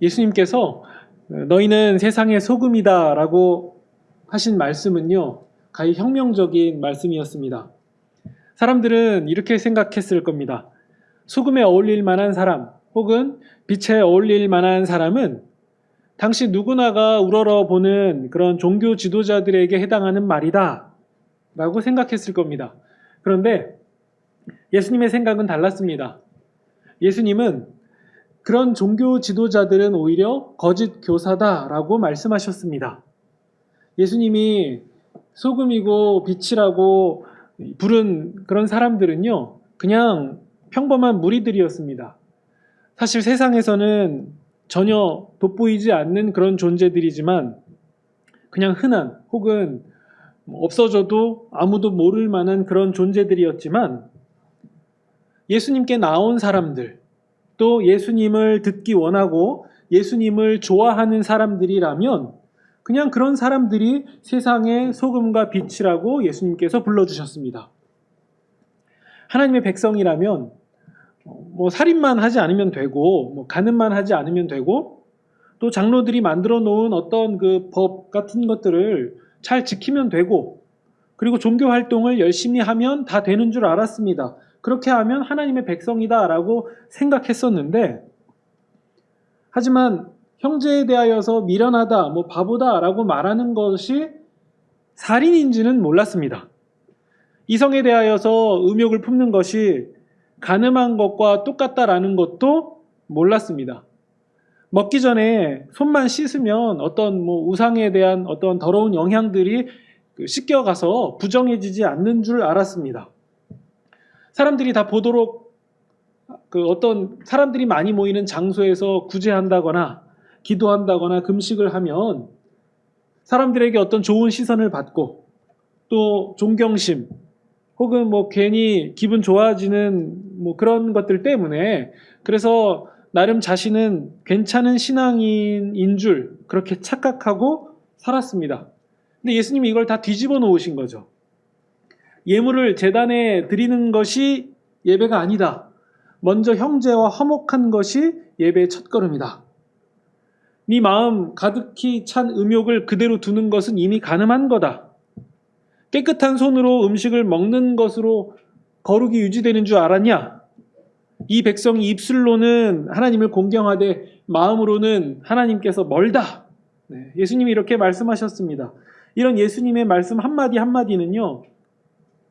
예수님께서 너희는 세상의 소금이다 라고 하신 말씀은요, 가히 혁명적인 말씀이었습니다. 사람들은 이렇게 생각했을 겁니다. 소금에 어울릴 만한 사람 혹은 빛에 어울릴 만한 사람은 당시 누구나가 우러러보는 그런 종교 지도자들에게 해당하는 말이다 라고 생각했을 겁니다. 그런데 예수님의 생각은 달랐습니다. 예수님은 그런 종교 지도자들은 오히려 거짓 교사다라고 말씀하셨습니다. 예수님이 소금이고 빛이라고 부른 그런 사람들은요, 그냥 평범한 무리들이었습니다. 사실 세상에서는 전혀 돋보이지 않는 그런 존재들이지만 그냥 흔한 혹은 없어져도 아무도 모를 만한 그런 존재들이었지만 예수님께 나온 사람들, 또 예수님을 듣기 원하고 예수님을 좋아하는 사람들이라면 그냥 그런 사람들이 세상의 소금과 빛이라고 예수님께서 불러주셨습니다. 하나님의 백성이라면 살인만 하지 않으면 되고 간음만 하지 않으면 되고 또 장로들이 만들어 놓은 어떤 그 법 같은 것들을 잘 지키면 되고 그리고 종교 활동을 열심히 하면 다 되는 줄 알았습니다. 그렇게 하면 하나님의 백성이다라고 생각했었는데 하지만 형제에 대하여서 미련하다, 바보다라고 말하는 것이 살인인지는 몰랐습니다. 이성에 대하여서 음욕을 품는 것이 간음한 것과 똑같다라는 것도 몰랐습니다. 먹기 전에 손만 씻으면 어떤 우상에 대한 어떤 더러운 영향들이 씻겨가서 부정해지지 않는 줄 알았습니다. 사람들이 다 보도록 어떤 사람들이 많이 모이는 장소에서 구제한다거나 기도한다거나 금식을 하면 사람들에게 어떤 좋은 시선을 받고 또 존경심 혹은 괜히 기분 좋아지는 그런 것들 때문에 그래서 나름 자신은 괜찮은 신앙인인 줄 그렇게 착각하고 살았습니다. 근데 예수님이 이걸 다 뒤집어 놓으신 거죠. 예물을 제단에 드리는 것이 예배가 아니다. 먼저 형제와 화목한 것이 예배의 첫걸음이다. 네 마음 가득히 찬 음욕을 그대로 두는 것은 이미 간음한 거다. 깨끗한 손으로 음식을 먹는 것으로 거룩이 유지되는 줄 알았냐? 이 백성이 입술로는 하나님을 공경하되 마음으로는 하나님께서 멀다. 예수님이 이렇게 말씀하셨습니다. 이런 예수님의 말씀 한마디 한마디는요,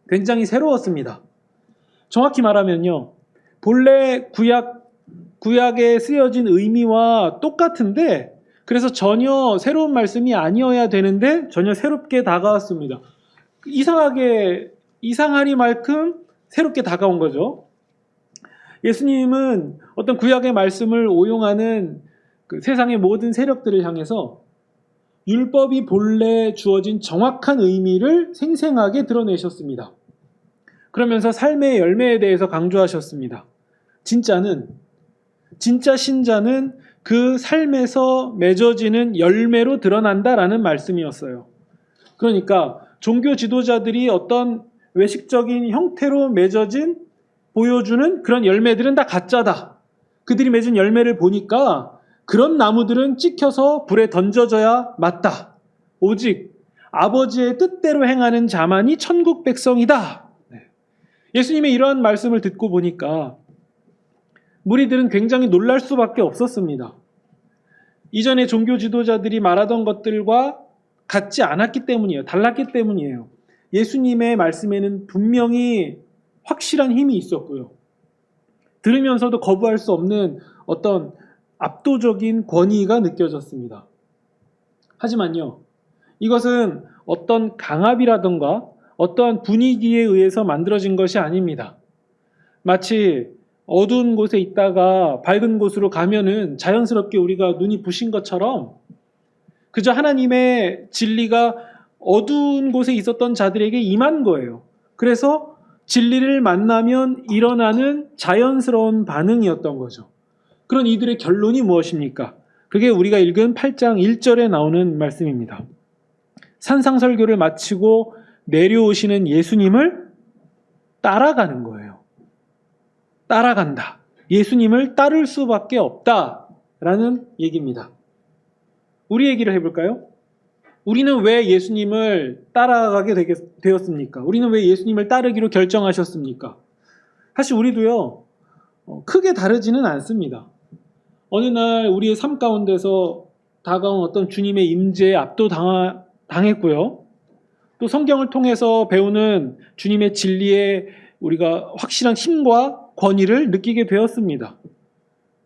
굉장히 새로웠습니다. 정확히 말하면요, 본래 구약에 쓰여진 의미와 똑같은데 그래서 전혀 새로운 말씀이 아니어야 되는데 전혀 새롭게 다가왔습니다. 이상하리만큼 새롭게 다가온 거죠. 예수님은 어떤 구약의 말씀을 오용하는 세상의 모든 세력들을 향해서 율법이 본래 주어진 정확한 의미를 생생하게 드러내셨습니다. 그러면서 삶의 열매에 대해서 강조하셨습니다. 진짜 신자는 그 삶에서 맺어지는 열매로 드러난다라는 말씀이었어요. 그러니까 종교 지도자들이 어떤 외식적인 형태로 보여주는 그런 열매들은 다 가짜다. 그들이 맺은 열매를 보니까 그런 나무들은 찍혀서 불에 던져져야 맞다. 오직 아버지의 뜻대로 행하는 자만이 천국 백성이다. 예수님의 이러한 말씀을 듣고 보니까 무리들은 굉장히 놀랄 수밖에 없었습니다. 이전에 종교 지도자들이 말하던 것들과 같지 않았기 때문이에요. 달랐기 때문이에요. 예수님의 말씀에는 분명히 확실한 힘이 있었고요. 들으면서도 거부할 수 없는 어떤 압도적인 권위가 느껴졌습니다. 하지만요, 이것은 어떤 강압이라던가 어떠한 분위기에 의해서 만들어진 것이 아닙니다. 마치 어두운 곳에 있다가 밝은 곳으로 가면은 자연스럽게 우리가 눈이 부신 것처럼 그저 하나님의 진리가 어두운 곳에 있었던 자들에게 임한 거예요. 그래서 진리를 만나면 일어나는 자연스러운 반응이었던 거죠. 그런 이들의 결론이 무엇입니까? 그게 우리가 읽은 8장 1절에 나오는 말씀입니다. 산상설교를 마치고 내려오시는 예수님을 따라가는 거예요. 따라간다. 예수님을 따를 수밖에 없다. 라는 얘기입니다. 우리 얘기를 해볼까요? 우리는 왜 예수님을 따라가게 되었습니까? 우리는 왜 예수님을 따르기로 결정하셨습니까? 사실 우리도요, 크게 다르지는 않습니다. 어느 날 우리의 삶 가운데서 다가온 어떤 주님의 임재에 압도당했고요. 또 성경을 통해서 배우는 주님의 진리에 우리가 확실한 힘과 권위를 느끼게 되었습니다.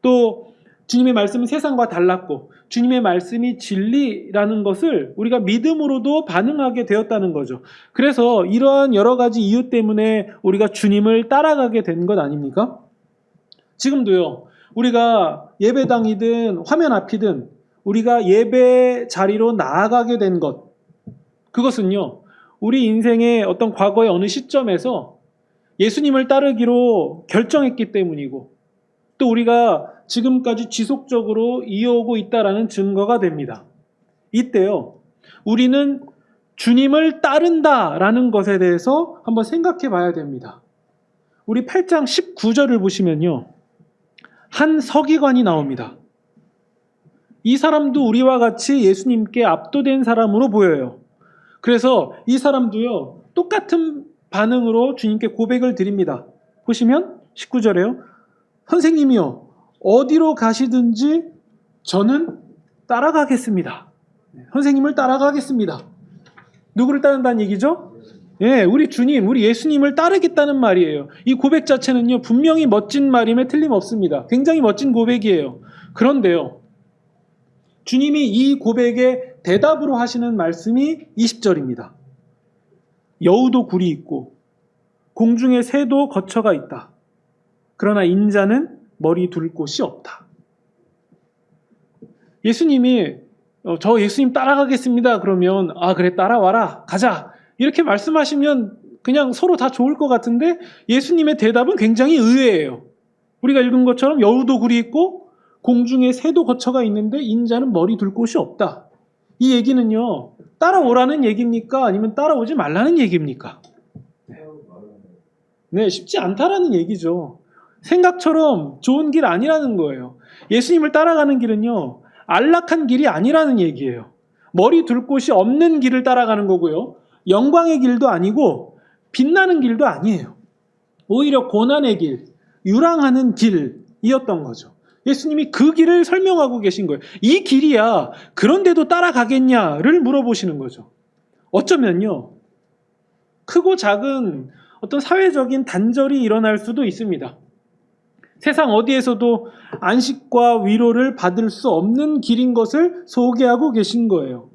또 주님의 말씀은 세상과 달랐고 주님의 말씀이 진리라는 것을 우리가 믿음으로도 반응하게 되었다는 거죠. 그래서 이러한 여러 가지 이유 때문에 우리가 주님을 따라가게 된 것 아닙니까? 지금도요. 우리가 예배당이든 화면 앞이든 우리가 예배 자리로 나아가게 된 것, 그것은요. 우리 인생의 어떤 과거의 어느 시점에서 예수님을 따르기로 결정했기 때문이고 또 우리가 지금까지 지속적으로 이어오고 있다라는 증거가 됩니다. 이때요. 우리는 주님을 따른다라는 것에 대해서 한번 생각해 봐야 됩니다. 우리 8장 19절을 보시면요. 한 서기관이 나옵니다. 이 사람도 우리와 같이 예수님께 압도된 사람으로 보여요. 그래서 이 사람도요. 똑같은 반응으로 주님께 고백을 드립니다. 보시면 19절에요. 선생님이요. 어디로 가시든지 저는 따라가겠습니다. 선생님을 따라가겠습니다. 누구를 따른다는 얘기죠? 예, 우리 주님, 우리 예수님을 따르겠다는 말이에요. 이 고백 자체는요, 분명히 멋진 말임에 틀림없습니다. 굉장히 멋진 고백이에요. 그런데요, 주님이 이 고백에 대답으로 하시는 말씀이 20절입니다. 여우도 굴이 있고 공중에 새도 거처가 있다. 그러나 인자는 머리 둘 곳이 없다. 예수님이 저 예수님 따라가겠습니다. 그러면 그래 따라와라 가자 이렇게 말씀하시면 그냥 서로 다 좋을 것 같은데 예수님의 대답은 굉장히 의외예요. 우리가 읽은 것처럼 여우도 굴이 있고 공중에 새도 거처가 있는데 인자는 머리 둘 곳이 없다. 이 얘기는요. 따라오라는 얘기입니까? 아니면 따라오지 말라는 얘기입니까? 네, 쉽지 않다라는 얘기죠. 생각처럼 좋은 길 아니라는 거예요. 예수님을 따라가는 길은요. 안락한 길이 아니라는 얘기예요. 머리 둘 곳이 없는 길을 따라가는 거고요. 영광의 길도 아니고 빛나는 길도 아니에요. 오히려 고난의 길, 유랑하는 길이었던 거죠. 예수님이 그 길을 설명하고 계신 거예요. 이 길이야 그런데도 따라가겠냐를 물어보시는 거죠. 어쩌면요. 크고 작은 어떤 사회적인 단절이 일어날 수도 있습니다. 세상 어디에서도 안식과 위로를 받을 수 없는 길인 것을 소개하고 계신 거예요.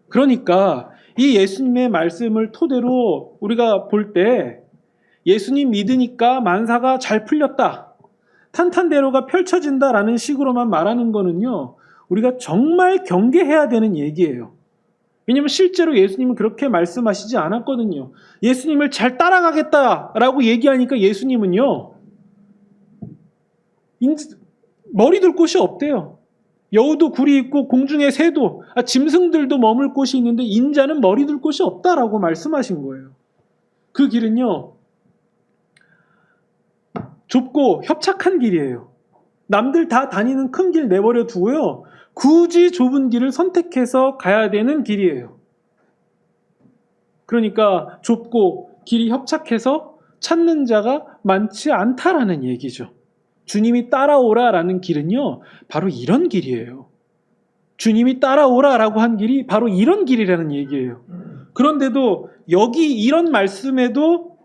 그러니까 이 예수님의 말씀을 토대로 우리가 볼 때 예수님 믿으니까 만사가 잘 풀렸다. 탄탄대로가 펼쳐진다라는 식으로만 말하는 거는요. 우리가 정말 경계해야 되는 얘기예요. 왜냐하면 실제로 예수님은 그렇게 말씀하시지 않았거든요. 예수님을 잘 따라가겠다라고 얘기하니까 예수님은요. 머리 둘 곳이 없대요. 여우도 굴이 있고 공중에 새도 짐승들도 머물 곳이 있는데 인자는 머리 둘 곳이 없다라고 말씀하신 거예요. 그 길은요. 좁고 협착한 길이에요. 남들 다 다니는 큰 길 내버려 두고요. 굳이 좁은 길을 선택해서 가야 되는 길이에요. 그러니까 좁고 길이 협착해서 찾는 자가 많지 않다라는 얘기죠. 주님이 따라오라라는 길은요. 바로 이런 길이에요. 주님이 따라오라라고 한 길이 바로 이런 길이라는 얘기예요. 그런데도 여기 이런 말씀에도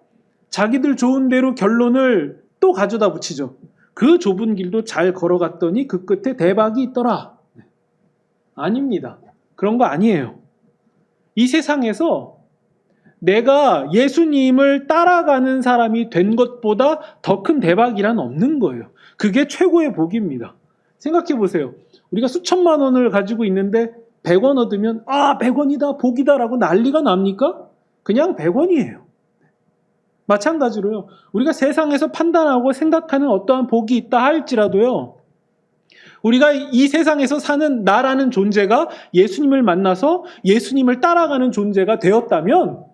자기들 좋은 대로 결론을 또 가져다 붙이죠. 그 좁은 길도 잘 걸어갔더니 그 끝에 대박이 있더라. 아닙니다. 그런 거 아니에요. 이 세상에서 내가 예수님을 따라가는 사람이 된 것보다 더 큰 대박이란 없는 거예요. 그게 최고의 복입니다. 생각해 보세요. 우리가 수천만 원을 가지고 있는데 100원 얻으면 100원이다 복이다 라고 난리가 납니까? 그냥 100원이에요. 마찬가지로요. 우리가 세상에서 판단하고 생각하는 어떠한 복이 있다 할지라도요. 우리가 이 세상에서 사는 나라는 존재가 예수님을 만나서 예수님을 따라가는 존재가 되었다면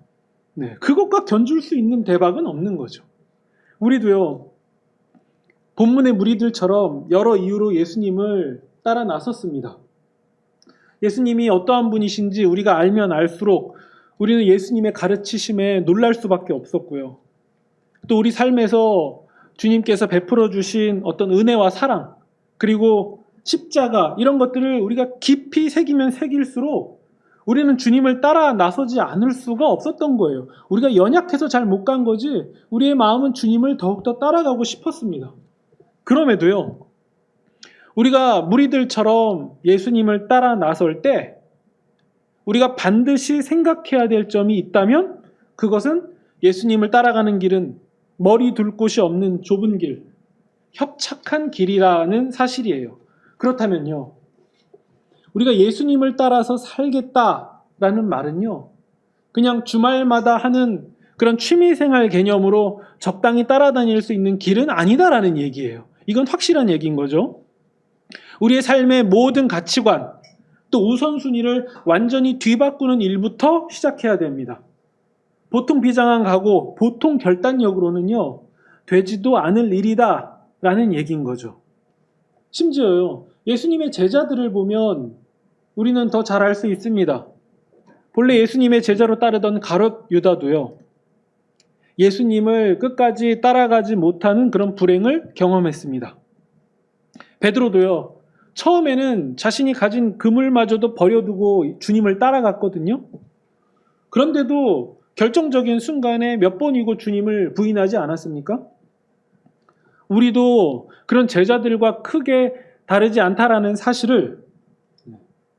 그것과 견줄 수 있는 대박은 없는 거죠. 우리도요. 본문의 무리들처럼 여러 이유로 예수님을 따라 나섰습니다. 예수님이 어떠한 분이신지 우리가 알면 알수록 우리는 예수님의 가르치심에 놀랄 수밖에 없었고요. 또 우리 삶에서 주님께서 베풀어 주신 어떤 은혜와 사랑, 그리고 십자가, 이런 것들을 우리가 깊이 새기면 새길수록 우리는 주님을 따라 나서지 않을 수가 없었던 거예요. 우리가 연약해서 잘 못 간 거지 우리의 마음은 주님을 더욱더 따라가고 싶었습니다. 그럼에도요, 우리가 무리들처럼 예수님을 따라 나설 때 우리가 반드시 생각해야 될 점이 있다면 그것은 예수님을 따라가는 길은 머리 둘 곳이 없는 좁은 길, 협착한 길이라는 사실이에요. 그렇다면요, 우리가 예수님을 따라서 살겠다라는 말은요, 그냥 주말마다 하는 그런 취미생활 개념으로 적당히 따라다닐 수 있는 길은 아니다라는 얘기예요. 이건 확실한 얘기인 거죠. 우리의 삶의 모든 가치관, 또 우선순위를 완전히 뒤바꾸는 일부터 시작해야 됩니다. 보통 비장한 각오, 보통 결단력으로는요, 되지도 않을 일이다 라는 얘기인 거죠. 심지어요, 예수님의 제자들을 보면 우리는 더 잘 알 수 있습니다. 본래 예수님의 제자로 따르던 가롯 유다도요, 예수님을 끝까지 따라가지 못하는 그런 불행을 경험했습니다. 베드로도요, 처음에는 자신이 가진 그물마저도 버려두고 주님을 따라갔거든요. 그런데도 결정적인 순간에 몇 번이고 주님을 부인하지 않았습니까? 우리도 그런 제자들과 크게 다르지 않다라는 사실을,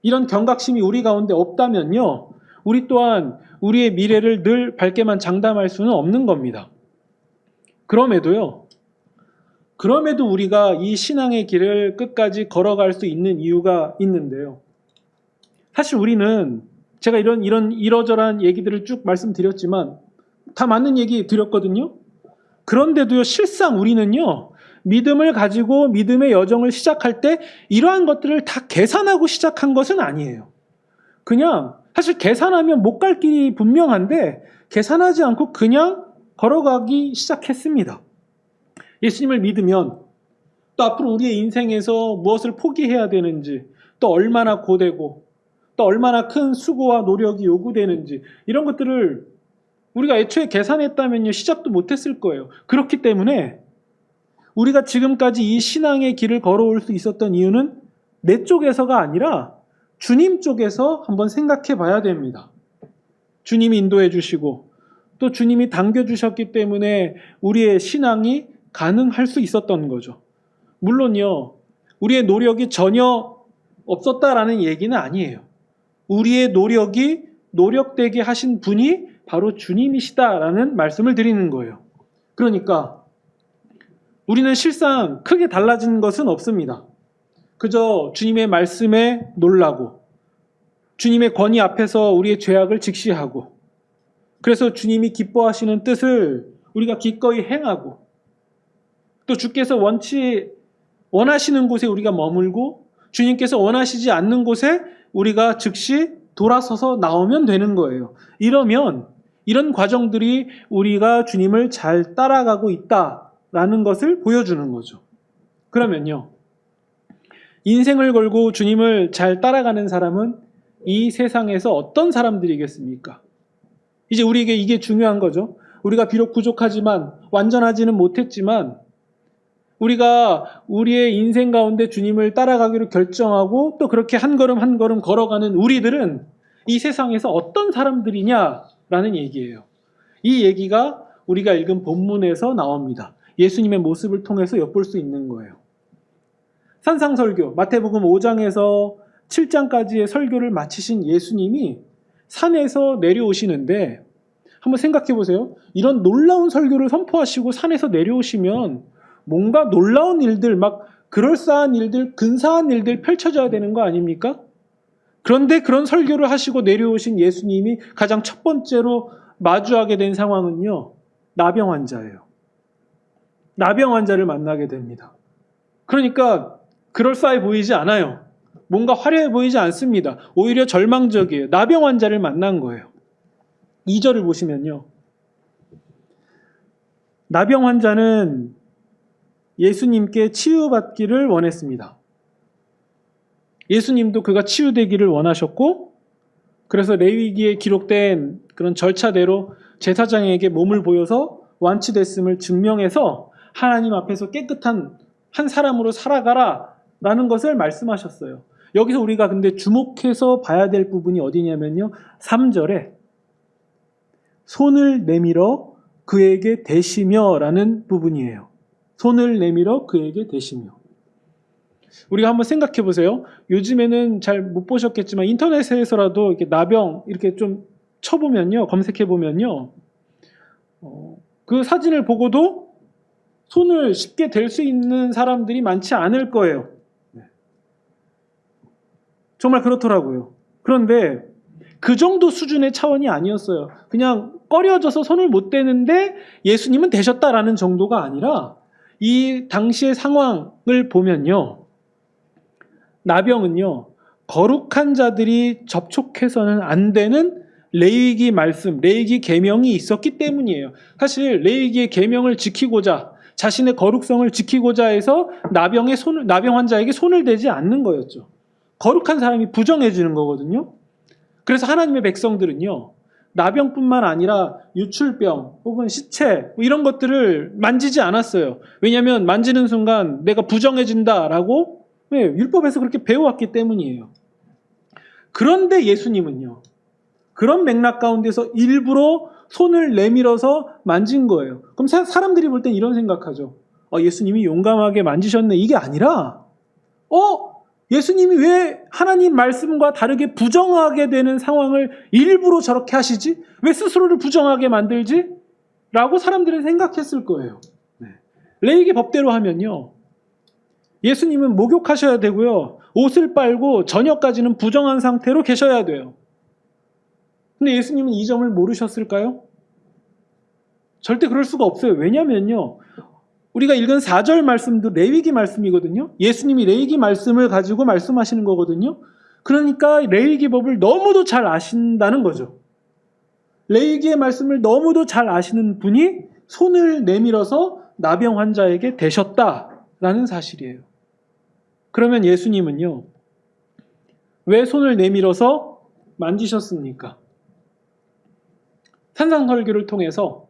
이런 경각심이 우리 가운데 없다면요, 우리 또한 우리의 미래를 늘 밝게만 장담할 수는 없는 겁니다. 그럼에도 우리가 이 신앙의 길을 끝까지 걸어갈 수 있는 이유가 있는데요. 사실 우리는, 제가 이러저러한 얘기들을 쭉 말씀드렸지만 다 맞는 얘기 드렸거든요. 그런데도요, 실상 우리는요, 믿음을 가지고 믿음의 여정을 시작할 때 이러한 것들을 다 계산하고 시작한 것은 아니에요. 그냥 사실 계산하면 못 갈 길이 분명한데 계산하지 않고 그냥 걸어가기 시작했습니다. 예수님을 믿으면 또 앞으로 우리의 인생에서 무엇을 포기해야 되는지, 또 얼마나 고되고 또 얼마나 큰 수고와 노력이 요구되는지, 이런 것들을 우리가 애초에 계산했다면요, 시작도 못했을 거예요. 그렇기 때문에 우리가 지금까지 이 신앙의 길을 걸어올 수 있었던 이유는 내 쪽에서가 아니라 주님 쪽에서 한번 생각해 봐야 됩니다. 주님이 인도해 주시고 또 주님이 당겨주셨기 때문에 우리의 신앙이 가능할 수 있었던 거죠. 물론요, 우리의 노력이 전혀 없었다라는 얘기는 아니에요. 우리의 노력이 노력되게 하신 분이 바로 주님이시다라는 말씀을 드리는 거예요. 그러니까 우리는 실상 크게 달라진 것은 없습니다. 그저 주님의 말씀에 놀라고 주님의 권위 앞에서 우리의 죄악을 직시하고, 그래서 주님이 기뻐하시는 뜻을 우리가 기꺼이 행하고, 또 주께서 원하시는 곳에 우리가 머물고 주님께서 원하시지 않는 곳에 우리가 즉시 돌아서서 나오면 되는 거예요. 이런 과정들이 우리가 주님을 잘 따라가고 있다라는 것을 보여주는 거죠. 그러면요, 인생을 걸고 주님을 잘 따라가는 사람은 이 세상에서 어떤 사람들이겠습니까? 이제 우리에게 이게 중요한 거죠. 우리가 비록 부족하지만, 완전하지는 못했지만, 우리가 우리의 인생 가운데 주님을 따라가기로 결정하고 또 그렇게 한 걸음 한 걸음 걸어가는 우리들은 이 세상에서 어떤 사람들이냐라는 얘기예요. 이 얘기가 우리가 읽은 본문에서 나옵니다. 예수님의 모습을 통해서 엿볼 수 있는 거예요. 산상설교, 마태복음 5장에서 7장까지의 설교를 마치신 예수님이 산에서 내려오시는데, 한번 생각해 보세요. 이런 놀라운 설교를 선포하시고 산에서 내려오시면 뭔가 놀라운 일들, 막 그럴싸한 일들, 근사한 일들 펼쳐져야 되는 거 아닙니까? 그런데 그런 설교를 하시고 내려오신 예수님이 가장 첫 번째로 마주하게 된 상황은요, 나병 환자예요. 나병 환자를 만나게 됩니다. 그러니까 그럴싸해 보이지 않아요. 뭔가 화려해 보이지 않습니다. 오히려 절망적이에요. 나병 환자를 만난 거예요. 2절을 보시면요, 나병 환자는 예수님께 치유받기를 원했습니다. 예수님도 그가 치유되기를 원하셨고, 그래서 레위기에 기록된 그런 절차대로 제사장에게 몸을 보여서 완치됐음을 증명해서 하나님 앞에서 깨끗한 한 사람으로 살아가라 라는 것을 말씀하셨어요. 여기서 우리가 근데 주목해서 봐야 될 부분이 어디냐면요, 3절에 손을 내밀어 그에게 대시며 라는 부분이에요. 손을 내밀어 그에게 대시며. 우리가 한번 생각해 보세요. 요즘에는 잘 못 보셨겠지만 인터넷에서라도 이렇게 나병 이렇게 좀 쳐보면요, 검색해 보면요, 그 사진을 보고도 손을 쉽게 댈 수 있는 사람들이 많지 않을 거예요. 정말 그렇더라고요. 그런데 그 정도 수준의 차원이 아니었어요. 그냥 꺼려져서 손을 못 대는데 예수님은 대셨다라는 정도가 아니라, 이 당시의 상황을 보면요, 나병은요, 거룩한 자들이 접촉해서는 안 되는 레위기 말씀, 레위기 계명이 있었기 때문이에요. 사실 레위기의 계명을 지키고자, 자신의 거룩성을 지키고자 해서 나병 환자에게 손을 대지 않는 거였죠. 거룩한 사람이 부정해지는 거거든요. 그래서 하나님의 백성들은요, 나병뿐만 아니라 유출병 혹은 시체 이런 것들을 만지지 않았어요. 왜냐하면 만지는 순간 내가 부정해진다라고 율법에서 그렇게 배워왔기 때문이에요. 그런데 예수님은요, 그런 맥락 가운데서 일부러 손을 내밀어서 만진 거예요. 그럼 사람들이 볼 땐 이런 생각하죠. 예수님이 용감하게 만지셨네, 이게 아니라 예수님이 왜 하나님 말씀과 다르게 부정하게 되는 상황을 일부러 저렇게 하시지? 왜 스스로를 부정하게 만들지? 라고 사람들은 생각했을 거예요. 레위기 법대로 하면요, 예수님은 목욕하셔야 되고요, 옷을 빨고 저녁까지는 부정한 상태로 계셔야 돼요. 근데 예수님은 이 점을 모르셨을까요? 절대 그럴 수가 없어요. 왜냐면요, 우리가 읽은 4절 말씀도 레위기 말씀이거든요. 예수님이 레위기 말씀을 가지고 말씀하시는 거거든요. 그러니까 레위기 법을 너무도 잘 아신다는 거죠. 레위기의 말씀을 너무도 잘 아시는 분이 손을 내밀어서 나병 환자에게 대셨다라는 사실이에요. 그러면 예수님은요, 왜 손을 내밀어서 만지셨습니까? 산상설교를 통해서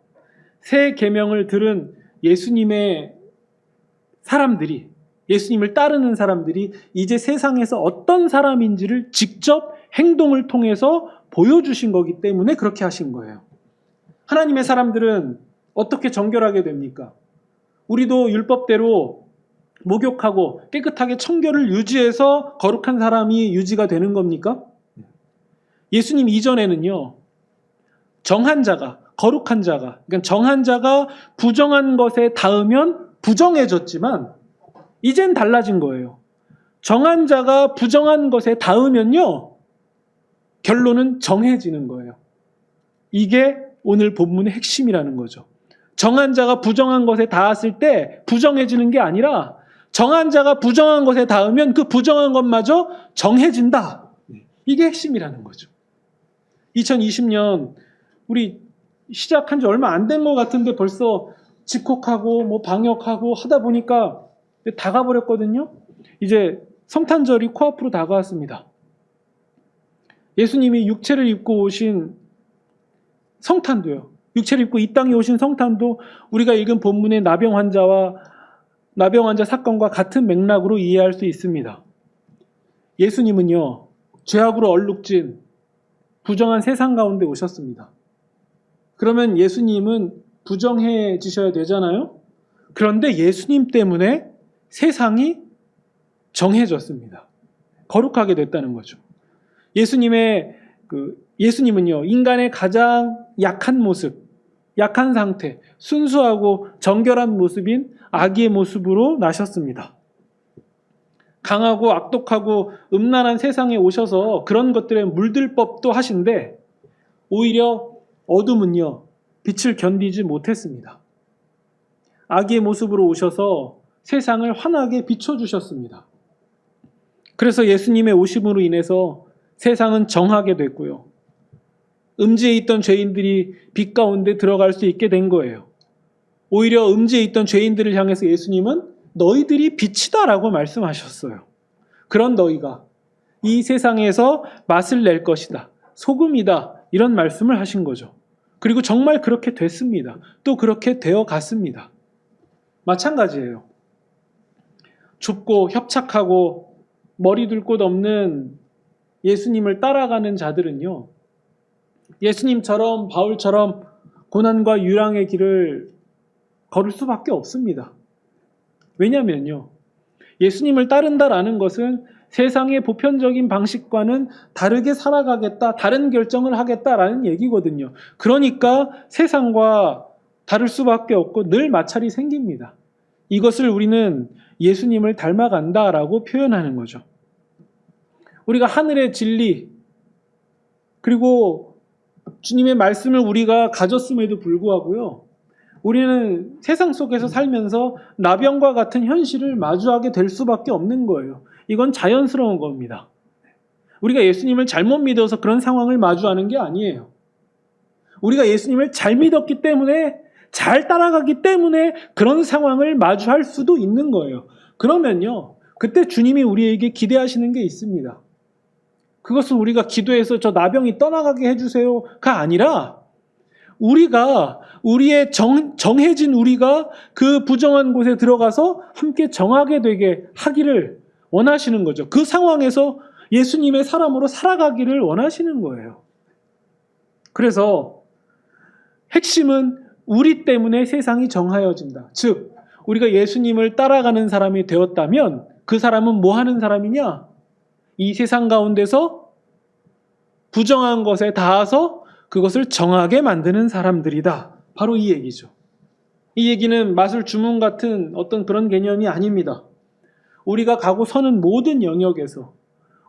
새 계명을 들은 예수님의 사람들이, 예수님을 따르는 사람들이 이제 세상에서 어떤 사람인지를 직접 행동을 통해서 보여주신 거기 때문에 그렇게 하신 거예요. 하나님의 사람들은 어떻게 정결하게 됩니까? 우리도 율법대로 목욕하고 깨끗하게 청결을 유지해서 거룩한 사람이 유지가 되는 겁니까? 예수님 이전에는요, 정한 자가, 거룩한 자가, 그러니까 정한 자가 부정한 것에 닿으면 부정해졌지만 이젠 달라진 거예요. 정한 자가 부정한 것에 닿으면요, 결론은 정해지는 거예요. 이게 오늘 본문의 핵심이라는 거죠. 정한 자가 부정한 것에 닿았을 때 부정해지는 게 아니라, 정한 자가 부정한 것에 닿으면 그 부정한 것마저 정해진다. 이게 핵심이라는 거죠. 2020년 우리 시작한 지 얼마 안 된 것 같은데 벌써 집콕하고 방역하고 하다 보니까 다 가버렸거든요. 이제 성탄절이 코앞으로 다가왔습니다. 예수님이 육체를 입고 오신 성탄도요, 육체를 입고 이 땅에 오신 성탄도 우리가 읽은 본문의 나병 환자 사건과 같은 맥락으로 이해할 수 있습니다. 예수님은요, 죄악으로 얼룩진 부정한 세상 가운데 오셨습니다. 그러면 예수님은 부정해지셔야 되잖아요. 그런데 예수님 때문에 세상이 정해졌습니다. 거룩하게 됐다는 거죠. 예수님은요, 인간의 가장 약한 모습, 약한 상태, 순수하고 정결한 모습인 아기의 모습으로 나셨습니다. 강하고 악독하고 음란한 세상에 오셔서 그런 것들에 물들 법도 하신데, 오히려 어둠은요, 빛을 견디지 못했습니다. 아기의 모습으로 오셔서 세상을 환하게 비춰주셨습니다. 그래서 예수님의 오심으로 인해서 세상은 정하게 됐고요, 음지에 있던 죄인들이 빛 가운데 들어갈 수 있게 된 거예요. 오히려 음지에 있던 죄인들을 향해서 예수님은 너희들이 빛이다라고 말씀하셨어요. 그런 너희가 이 세상에서 맛을 낼 것이다. 소금이다. 이런 말씀을 하신 거죠. 그리고 정말 그렇게 됐습니다. 또 그렇게 되어 갔습니다. 마찬가지예요. 좁고 협착하고 머리 둘 곳 없는 예수님을 따라가는 자들은요, 예수님처럼 바울처럼 고난과 유랑의 길을 걸을 수밖에 없습니다. 왜냐면요, 예수님을 따른다라는 것은 세상의 보편적인 방식과는 다르게 살아가겠다, 다른 결정을 하겠다라는 얘기거든요. 그러니까 세상과 다를 수밖에 없고 늘 마찰이 생깁니다. 이것을 우리는 예수님을 닮아간다라고 표현하는 거죠. 우리가 하늘의 진리, 그리고 주님의 말씀을 우리가 가졌음에도 불구하고요, 우리는 세상 속에서 살면서 나병과 같은 현실을 마주하게 될 수밖에 없는 거예요. 이건 자연스러운 겁니다. 우리가 예수님을 잘못 믿어서 그런 상황을 마주하는 게 아니에요. 우리가 예수님을 잘 믿었기 때문에, 잘 따라가기 때문에 그런 상황을 마주할 수도 있는 거예요. 그러면요, 그때 주님이 우리에게 기대하시는 게 있습니다. 그것은 우리가 기도해서 저 나병이 떠나가게 해주세요가 아니라, 우리가 우리의 정해진 우리가 그 부정한 곳에 들어가서 함께 정하게 되게 하기를 원하시는 거죠. 그 상황에서 예수님의 사람으로 살아가기를 원하시는 거예요. 그래서 핵심은 우리 때문에 세상이 정하여진다. 즉, 우리가 예수님을 따라가는 사람이 되었다면 그 사람은 뭐 하는 사람이냐? 이 세상 가운데서 부정한 것에 닿아서 그것을 정하게 만드는 사람들이다. 바로 이 얘기죠. 이 얘기는 마술 주문 같은 어떤 그런 개념이 아닙니다. 우리가 가고 서는 모든 영역에서,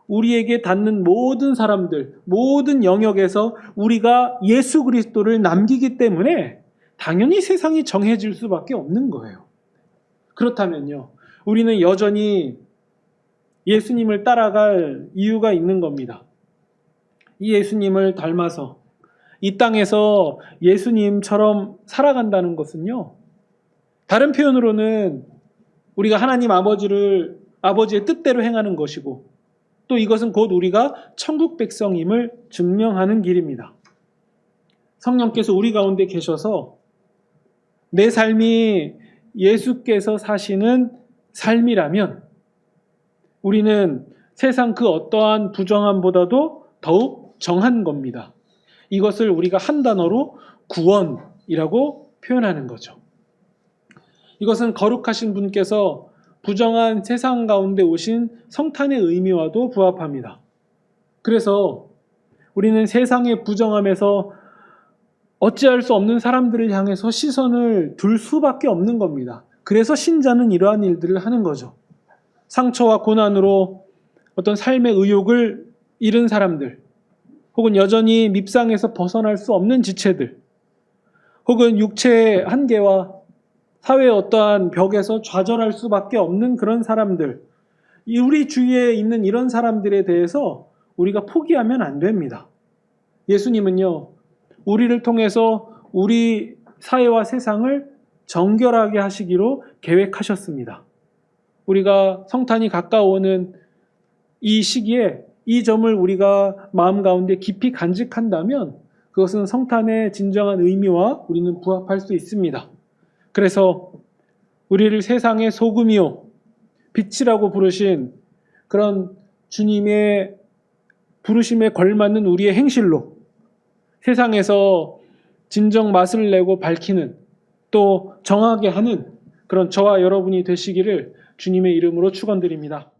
우리에게 닿는 모든 사람들, 모든 영역에서 우리가 예수 그리스도를 남기기 때문에 당연히 세상이 정해질 수밖에 없는 거예요. 그렇다면요, 우리는 여전히 예수님을 따라갈 이유가 있는 겁니다. 이 예수님을 닮아서 이 땅에서 예수님처럼 살아간다는 것은요, 다른 표현으로는 우리가 하나님 아버지의 뜻대로 행하는 것이고, 또 이것은 곧 우리가 천국 백성임을 증명하는 길입니다. 성령께서 우리 가운데 계셔서 내 삶이 예수께서 사시는 삶이라면 우리는 세상 그 어떠한 부정함보다도 더욱 정한 겁니다. 이것을 우리가 한 단어로 구원이라고 표현하는 거죠. 이것은 거룩하신 분께서 부정한 세상 가운데 오신 성탄의 의미와도 부합합니다. 그래서 우리는 세상의 부정함에서 어찌할 수 없는 사람들을 향해서 시선을 둘 수밖에 없는 겁니다. 그래서 신자는 이러한 일들을 하는 거죠. 상처와 고난으로 어떤 삶의 의욕을 잃은 사람들, 혹은 여전히 밉상에서 벗어날 수 없는 지체들, 혹은 육체의 한계와 사회의 어떠한 벽에서 좌절할 수밖에 없는 그런 사람들, 우리 주위에 있는 이런 사람들에 대해서 우리가 포기하면 안 됩니다. 예수님은요, 우리를 통해서 우리 사회와 세상을 정결하게 하시기로 계획하셨습니다. 우리가 성탄이 가까워오는 이 시기에 이 점을 우리가 마음 가운데 깊이 간직한다면 그것은 성탄의 진정한 의미와 우리는 부합할 수 있습니다. 그래서 우리를 세상의 소금이요 빛이라고 부르신 그런 주님의 부르심에 걸맞는 우리의 행실로 세상에서 진정 맛을 내고 밝히는, 또 정하게 하는 그런 저와 여러분이 되시기를 주님의 이름으로 축원드립니다.